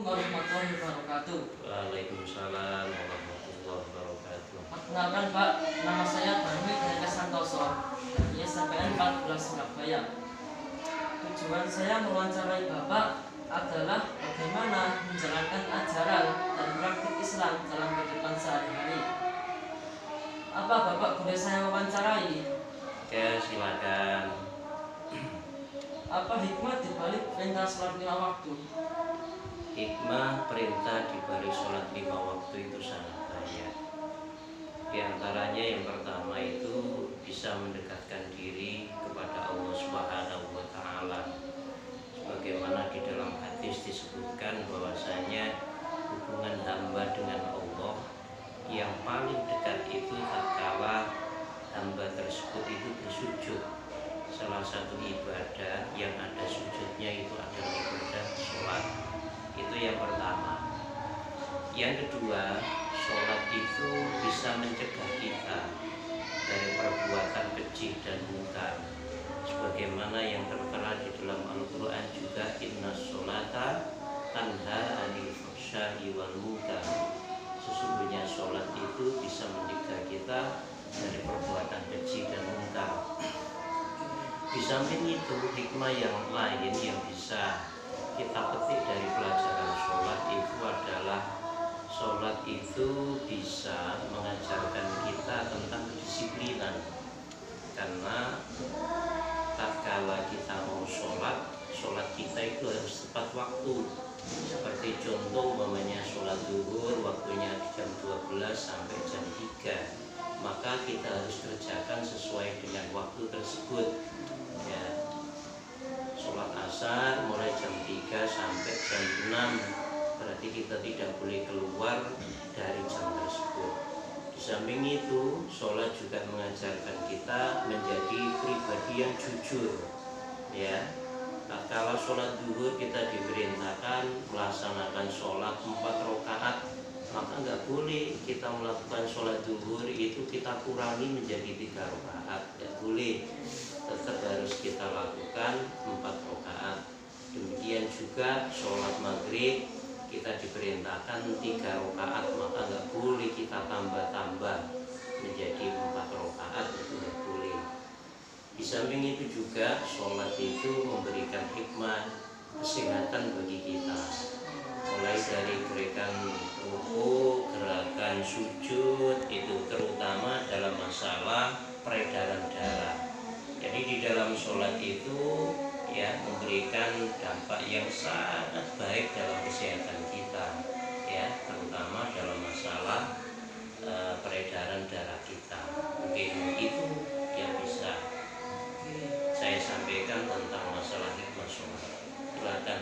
Warahmatullahi wabarakatuh. Waalaikumsalam warahmatullahi wabarakatuh. Perkenalkan Pak, nama saya Bani Hendra Santoso dari SMPN 14 Surabaya. Tujuan saya mewawancarai Bapak adalah bagaimana menjalankan ajaran dan praktik Islam dalam kehidupan sehari-hari. Apa Bapak boleh saya wawancarai? Oke, silakan. Apa hikmah dibalik perintah sholat 5 waktu? Hikmah perintah dibalik sholat 5 waktu itu sangat banyak. Di antaranya yang pertama itu bisa mendekatkan diri kepada Allah Subhanahu wa Ta'ala. Sebagaimana di dalam hadis disebutkan bahwasanya hubungan hamba dengan Allah yang paling dekat itu tatkala hamba tersebut itu bersujud. Salah satu ibadah yang ada sujudnya itu adalah ibadah sholat. Itu yang pertama. Yang kedua, sholat itu bisa mencegah kita dari perbuatan keji dan munkar. Sebagaimana yang tertera di dalam Al-Quran juga, inna sholata tanha anil fahsya'i wal munkar. Sesungguhnya sholat itu bisa mencegah kita dari perbuatan keji dan munkar. Di samping itu, hikmah yang lain yang bisa kita petik dari pelajaran sholat itu adalah sholat itu bisa mengajarkan kita tentang kedisiplinan. Karena tatkala kita mau sholat, sholat kita itu harus tepat waktu. Seperti contoh umpamanya sholat zuhur waktunya jam 12 sampai jam 3, maka kita harus kerjakan sesuai dengan waktu tersebut. Ya, sholat asar mulai jam 3 sampai jam 6, berarti kita tidak boleh keluar dari jam tersebut. Di samping itu, sholat juga mengajarkan kita menjadi pribadi yang jujur. Ya, kalau sholat zuhur kita diperintahkan melaksanakan sholat 4 rakaat, maka nggak boleh kita melakukan sholat zuhur itu kita kurangi menjadi 3 rakaat, nggak boleh. Tetap harus kita lakukan 4 rakaat. Demikian juga sholat maghrib kita diperintahkan 3 rakaat, maka nggak boleh kita tambah-tambah menjadi 4 rakaat, itu nggak boleh. Di samping itu juga sholat itu memberikan hikmah kesehatan bagi kita, mulai dari gerakan ruku, gerakan sujud, itu terutama dalam masalah peredaran darah. Jadi di dalam sholat itu ya memberikan dampak yang sangat baik dalam kesehatan kita, ya, terutama dalam masalah peredaran darah kita. Mungkin itu yang bisa saya sampaikan tentang masalah hikmah sholat. Silakan.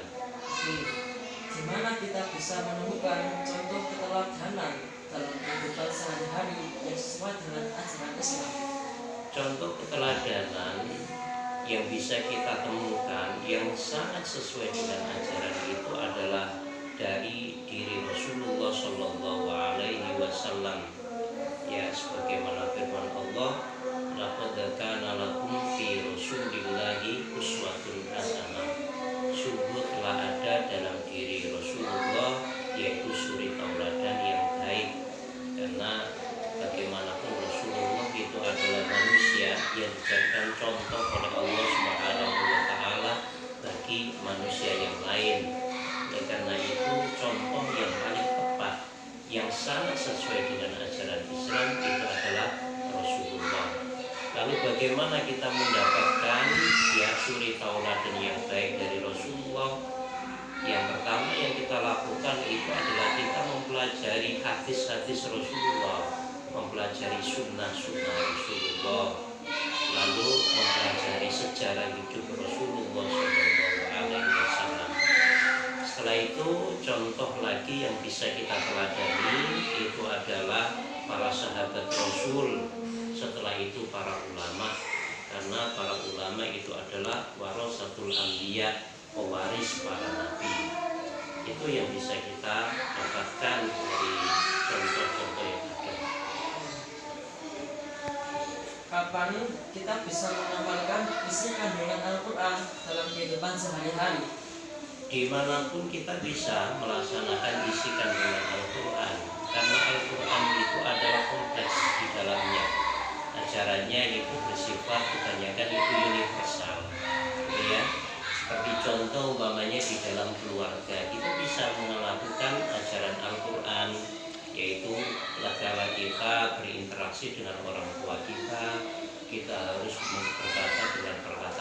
Di mana kita bisa menemukan contoh keteladanan dalam kehidupan sehari-hari yang sesuai dengan ajaran Islam? Contoh keteladanan yang bisa kita temukan yang sangat sesuai dengan ajaran itu adalah dari diri Rasulullah Shallallahu Alaihi Wasallam. Ya, sebagaimana firman Allah, laqad kana lakum fi Rasulillahi uswatun hasanah. Sungguh telah ada dalam diri Rasulullah yaitu suri tauladan yang baik. Karena bagaimanapun Rasulullah itu adalah manusia yang dijadikan contoh oleh Allah Subhanahu wa Ta'ala bagi manusia yang lain. Oleh karena itu, contoh yang paling tepat yang sangat sesuai dengan ajaran Islam itu adalah Rasulullah. Lalu bagaimana kita mendapatkan ya suri tauladan yang baik dari Rasulullah? Yang pertama yang kita lakukan itu adalah kita mempelajari hadis-hadis Rasulullah, mempelajari sunnah-sunnah Rasulullah, lalu mempelajari sejarah hidup Rasulullah SAW. Setelah itu contoh lagi yang bisa kita teladani itu adalah para sahabat Rasul. Setelah itu para ulama, karena para ulama itu adalah warasatul anbiya, pewaris para nabi. Itu yang bisa kita dapatkan dari contoh-contoh yang ada. Kapan kita bisa mengamalkan isi kandungan Al-Quran dalam kehidupan sehari-hari? dimanapun kita bisa melaksanakan isi kandungan Al-Quran, karena Al-Quran itu adalah kompleks di dalamnya. Ajarannya itu bersifat kebanyakan itu universal, gitu ya. Seperti contoh umpamanya di dalam keluarga kita bisa melakukan ajaran Al-Quran, yaitu tatkala kita berinteraksi dengan orang tua kita harus berkata dengan perkataan